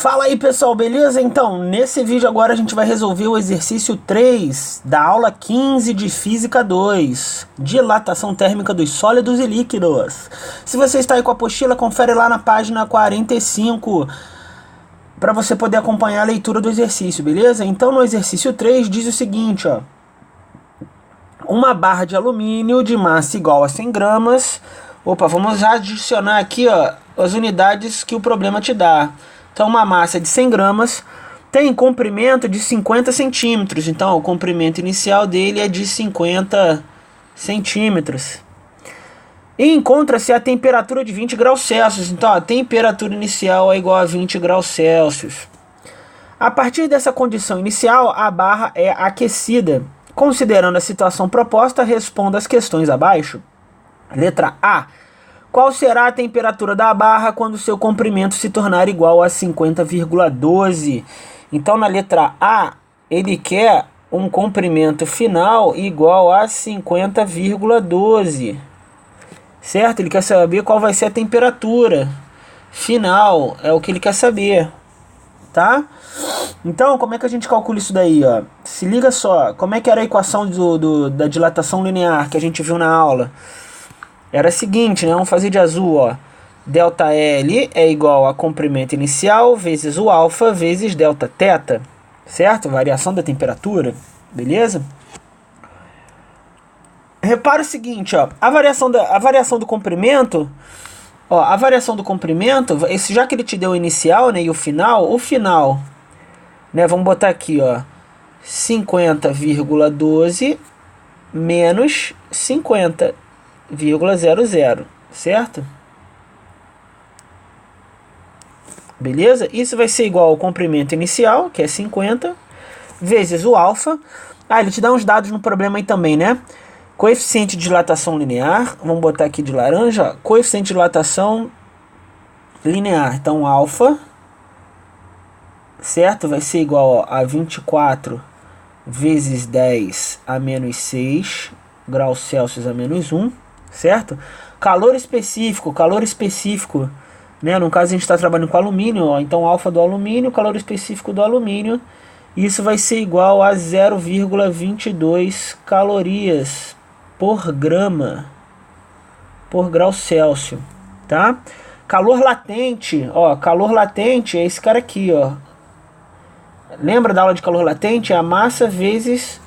Fala aí pessoal, beleza? Então, nesse vídeo agora a gente vai resolver o exercício 3 da aula 15 de Física 2, dilatação térmica dos sólidos e líquidos. Se você está aí com a apostila, confere lá na página 45 para você poder acompanhar a leitura do exercício, beleza? Então no exercício 3 diz o seguinte, ó. Uma barra de alumínio de massa igual a 100 gramas. Opa, vamos já adicionar aqui, ó, as unidades que o problema te dá. Então uma massa de 100 gramas tem comprimento de 50 centímetros. Então ó, o comprimento inicial dele é de 50 centímetros. E encontra-se a temperatura de 20 graus Celsius. Então a temperatura inicial é igual a 20 graus Celsius. A partir dessa condição inicial, a barra é aquecida. Considerando a situação proposta, responda as questões abaixo. Letra A. Qual será a temperatura da barra quando seu comprimento se tornar igual a 50,12? Então, na letra A, ele quer um comprimento final igual a 50,12. Certo? Ele quer saber qual vai ser a temperatura final. É o que ele quer saber. Tá? Então, como é que a gente calcula isso daí, ó? Se liga só, como é que era a equação da dilatação linear que a gente viu na aula? Era a seguinte, né? Vamos fazer de azul, ó. Delta L é igual a comprimento inicial vezes o alfa vezes delta θ, certo? Variação da temperatura, beleza? Repara o seguinte, ó. A variação do comprimento, ó, a variação do comprimento, já que ele te deu o inicial, né, e o final, né, vamos botar aqui, ó, 50,12 menos 50,00, certo? Beleza? Isso vai ser igual ao comprimento inicial, que é 50, vezes o alfa. Ah, ele te dá uns dados no problema aí também, né? Coeficiente de dilatação linear, vamos botar aqui de laranja, ó, coeficiente de dilatação linear. Então, alfa, certo? Vai ser igual, ó, a 24 vezes 10 a menos 6 graus Celsius a menos 1, certo? Calor específico, né? No caso a gente está trabalhando com alumínio, ó, então alfa do alumínio, calor específico do alumínio, isso vai ser igual a 0,22 calorias por grama por grau Celsius, tá? Calor latente, ó, calor latente é esse cara aqui, ó. Lembra da aula de calor latente? É a massa vezes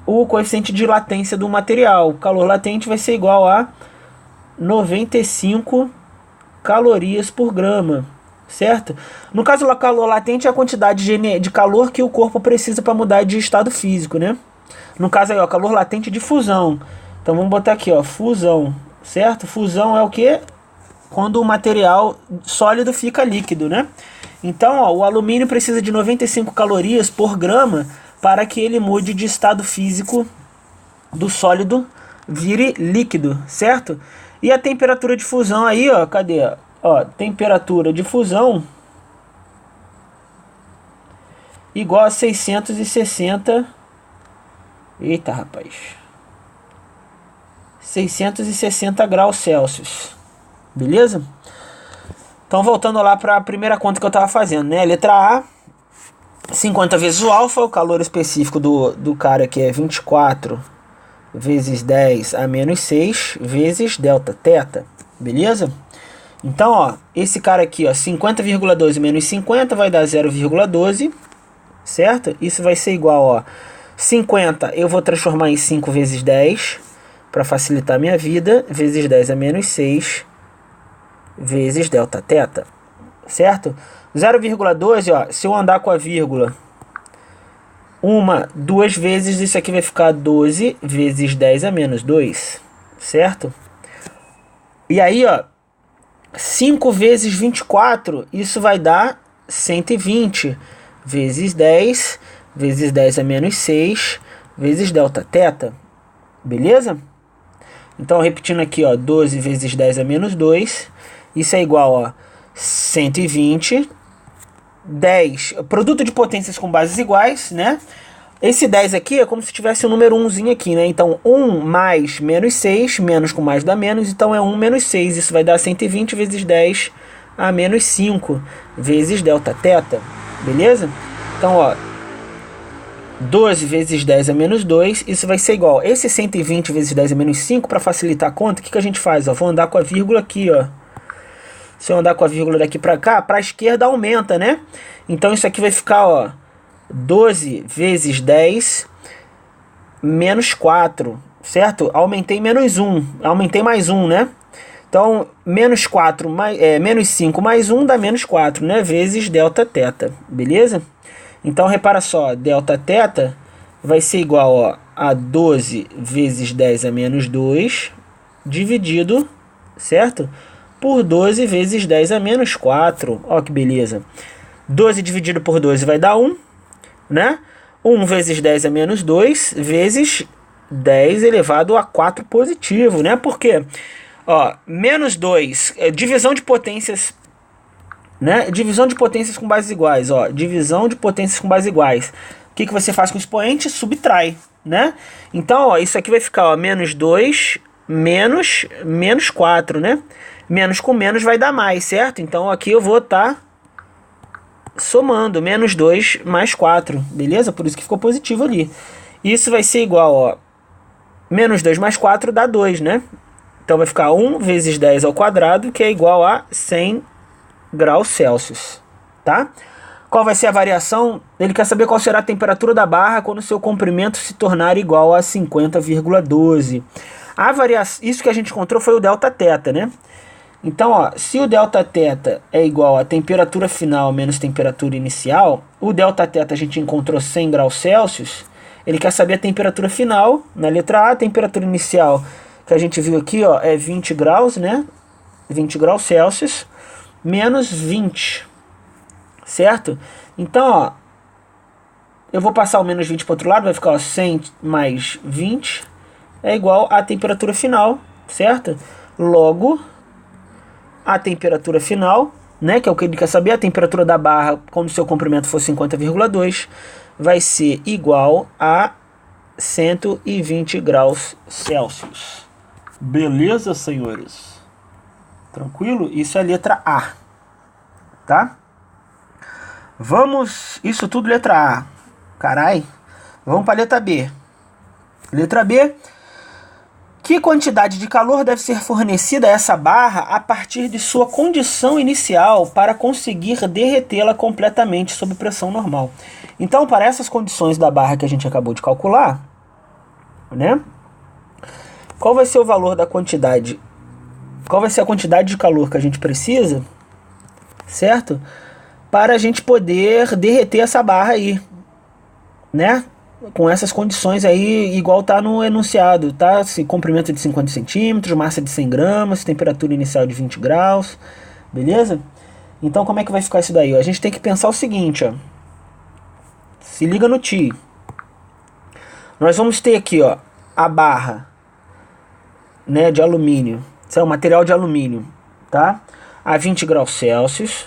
o coeficiente de latência do material. O calor latente vai ser igual a 95 calorias por grama, certo? No caso, o calor latente é a quantidade de calor que o corpo precisa para mudar de estado físico, né? No caso aí, ó, calor latente de fusão. Então vamos botar aqui, ó, fusão, certo? Fusão é o que? Quando o material sólido fica líquido, né? Então, ó, o alumínio precisa de 95 calorias por grama para que ele mude de estado físico do sólido, vire líquido, certo? E a temperatura de fusão aí, ó, cadê? Ó, temperatura de fusão igual a 660. Eita, rapaz. 660 graus Celsius. Beleza? Então, voltando lá para a primeira conta que eu estava fazendo, né? Letra A, 50 vezes o alfa, o calor específico do cara aqui é 24 vezes 10 a menos 6 vezes delta θ, beleza? Então, ó, esse cara aqui, ó, 50,12 menos 50 vai dar 0,12, certo? Isso vai ser igual, ó, 50 eu vou transformar em 5 vezes 10 para facilitar a minha vida, vezes 10 a menos 6 vezes delta θ, certo? 0,12, ó, se eu andar com a vírgula duas vezes, isso aqui vai ficar 12 vezes 10 a menos 2, certo? E aí, ó, 5 vezes 24, isso vai dar 120 vezes 10 vezes 10 a menos 6 vezes delta θ, beleza? Então, repetindo aqui, ó, 12 vezes 10 a menos 2, isso é igual a 120, 10, produto de potências com bases iguais, né? Esse 10 aqui é como se tivesse um número 1zinho aqui, né? Então, 1 mais menos 6, menos com mais dá menos, então é 1 menos 6. Isso vai dar 120 vezes 10 a menos 5 vezes ΔT, beleza? Então, ó, 12 vezes 10 a menos 2, isso vai ser igual. Esse 120 vezes 10 a menos 5, para facilitar a conta, o que a gente faz? Ó, vou andar com a vírgula aqui, ó. Se eu andar com a vírgula daqui para cá, para a esquerda aumenta, né? Então isso aqui vai ficar, ó, 12 vezes 10 menos 4, certo? Aumentei menos 1, aumentei mais 1, né? Então, menos 4 menos 5 mais 1 dá menos 4, né? Vezes ΔT, beleza? Então, repara só, ΔT vai ser igual, ó, a 12 vezes 10 a menos 2, dividido, certo? Por 12 vezes 10 a menos 4. Ó que beleza. 12 dividido por 12 vai dar 1, né? 1 vezes 10 a menos 2, vezes 10 elevado a 4 positivo, né? Por quê? Ó, menos 2, divisão de potências, né? Divisão de potências com bases iguais, ó. Divisão de potências com bases iguais. O que você faz com o expoente? Subtrai, né? Então, ó, isso aqui vai ficar, ó, menos 2 menos 4, né? Menos com menos vai dar mais, certo? Então, aqui eu vou estar somando menos 2 mais 4, beleza? Por isso que ficou positivo ali. Isso vai ser igual, ó, menos 2 mais 4 dá 2, né? Então vai ficar 1 vezes 10 ao quadrado, que é igual a 100 graus Celsius, tá? Qual vai ser a variação? Ele quer saber qual será a temperatura da barra quando seu comprimento se tornar igual a 50,12. A variação, isso que a gente encontrou foi o ΔT, né? Então, ó, se o ΔT é igual a temperatura final menos temperatura inicial, o ΔT a gente encontrou 100 graus Celsius, ele quer saber a temperatura final, na letra A, a temperatura inicial que a gente viu aqui, ó, é 20 graus, né? 20 graus Celsius, menos 20, certo? Então, ó, eu vou passar o menos 20 para o outro lado, vai ficar, ó, 100 mais 20 é igual à temperatura final, certo? Logo, a temperatura final, né, que é o que ele quer saber, a temperatura da barra, quando o seu comprimento for 50,2, vai ser igual a 120 graus Celsius. Beleza, senhores? Tranquilo? Isso é a letra A, tá? Vamos, isso tudo letra A. Carai. Vamos para a letra B. Letra B. Que quantidade de calor deve ser fornecida a essa barra a partir de sua condição inicial para conseguir derretê-la completamente sob pressão normal? Então, para essas condições da barra que a gente acabou de calcular, né? Qual vai ser o valor da quantidade? Qual vai ser a quantidade de calor que a gente precisa, certo? Para a gente poder derreter essa barra aí, né? Com essas condições aí, igual tá no enunciado, tá? Comprimento de 50 centímetros, massa de 100 gramas, temperatura inicial de 20 graus, beleza? Então, como é que vai ficar isso daí? Ó? A gente tem que pensar o seguinte, ó. Se liga no tio. Nós vamos ter aqui, ó, a barra, né, de alumínio. Isso é um material de alumínio, tá? A 20 graus Celsius,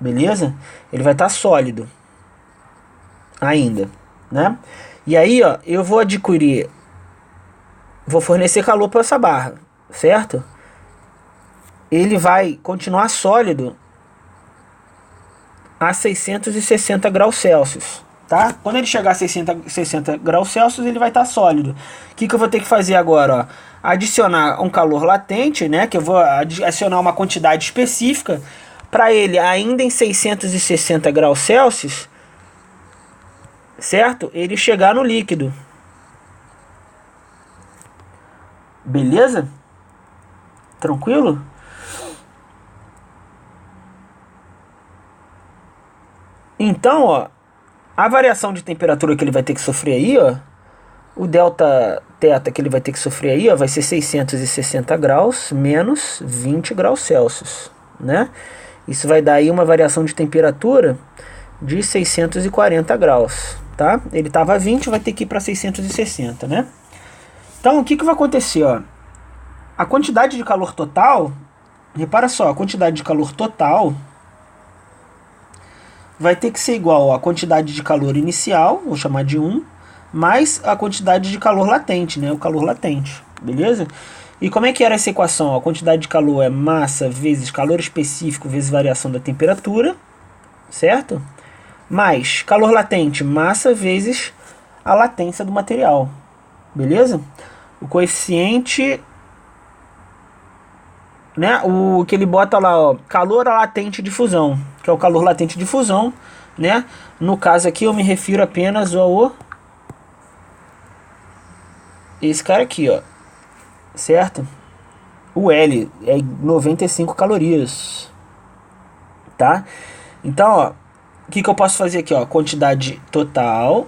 beleza? Ele vai estar sólido ainda, né? E aí, ó, eu vou fornecer calor para essa barra, certo? Ele vai continuar sólido a 660 graus Celsius, tá? Quando ele chegar a 60 graus Celsius, ele vai estar sólido. O que eu vou ter que fazer agora, ó? Adicionar um calor latente, né? Que eu vou adicionar uma quantidade específica para ele ainda em 660 graus Celsius, certo? Ele chegar no líquido. Beleza? Tranquilo? Então, ó, a variação de temperatura que ele vai ter que sofrer aí, ó, o ΔT que ele vai ter que sofrer aí, ó, vai ser 660 graus menos 20 graus Celsius, né? Isso vai dar aí uma variação de temperatura de 640 graus, tá? Ele estava a 20, vai ter que ir para 660, né? Então, o que vai acontecer, ó? A quantidade de calor total, repara só, a quantidade de calor total vai ter que ser igual à quantidade de calor inicial, vou chamar de 1, mais a quantidade de calor latente, né? O calor latente, beleza? E como é que era essa equação? A quantidade de calor é massa vezes calor específico vezes variação da temperatura, certo? Mais calor latente, massa vezes a latência do material, beleza? O coeficiente, né? O que ele bota lá, ó, calor latente de fusão, que é o calor latente de fusão, né? No caso aqui eu me refiro apenas ao esse cara aqui, ó, certo? O L é 95 calorias, tá? Então, ó, o que eu posso fazer aqui, ó? Quantidade total.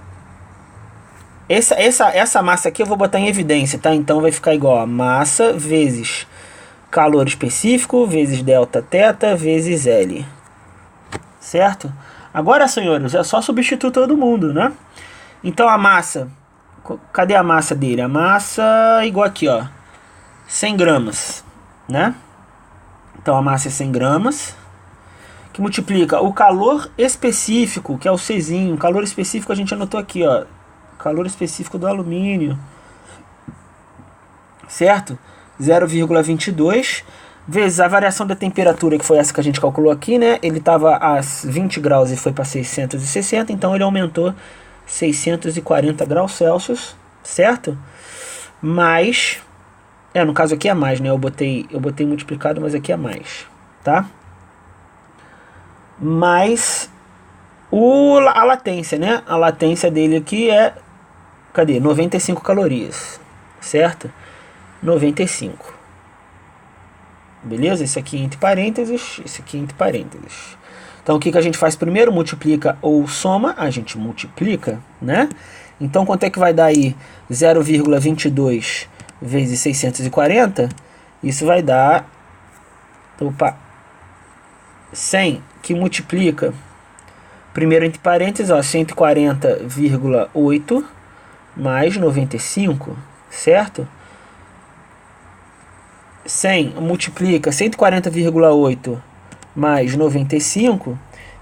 Essa massa aqui eu vou botar em evidência, tá? Então vai ficar igual a massa vezes calor específico vezes delta teta vezes L, certo? Agora, senhores, é só substituir todo mundo, né? Então a massa, cadê a massa dele? A massa igual aqui, ó, 100 gramas, né? Então a massa é 100 gramas, que multiplica o calor específico, que é o Czinho. O calor específico a gente anotou aqui, ó, calor específico do alumínio, certo? 0,22 vezes a variação da temperatura, que foi essa que a gente calculou aqui, né? Ele estava a 20 graus e foi para 660, então ele aumentou 640 graus Celsius, certo? Mais, no caso aqui é mais, né? Eu botei multiplicado, mas aqui é mais, tá? Mais a latência, né? A latência dele aqui é, cadê? 95 calorias, certo? 95. Beleza? Esse aqui entre parênteses, esse aqui entre parênteses. Então o que a gente faz primeiro? Multiplica ou soma? A gente multiplica, né? Então quanto é que vai dar aí? 0,22 vezes 640? Isso vai dar 100, que multiplica, primeiro entre parênteses, ó, 140,8 mais 95, certo? 100 multiplica 140,8 mais 95,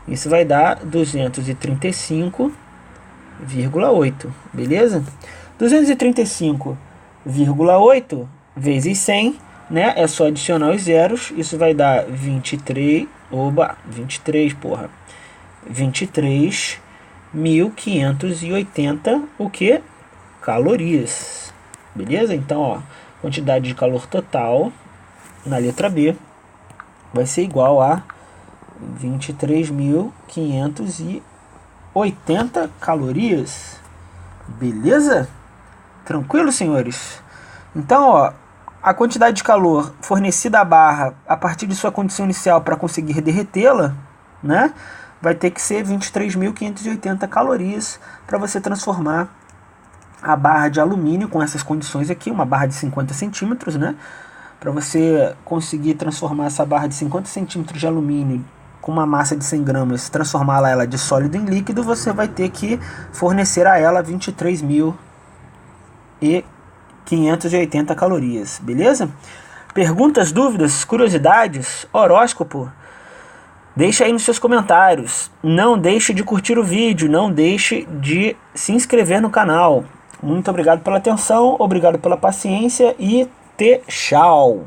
isso vai dar 235,8, beleza? 235,8 vezes 100, né? É só adicionar os zeros, isso vai dar 23.580 o que? Calorias, beleza? Então, ó, quantidade de calor total na letra B vai ser igual a 23.580 calorias, beleza? Tranquilo, senhores? Então, ó, a quantidade de calor fornecida à barra a partir de sua condição inicial para conseguir derretê-la, né, vai ter que ser 23.580 calorias para você transformar a barra de alumínio com essas condições aqui, uma barra de 50 centímetros, né? Para você conseguir transformar essa barra de 50 centímetros de alumínio com uma massa de 100 gramas, transformá-la ela de sólido em líquido, você vai ter que fornecer a ela 23.580 calorias, beleza? Perguntas, dúvidas, curiosidades, horóscopo? Deixa aí nos seus comentários. Não deixe de curtir o vídeo, não deixe de se inscrever no canal. Muito obrigado pela atenção, obrigado pela paciência e tchau!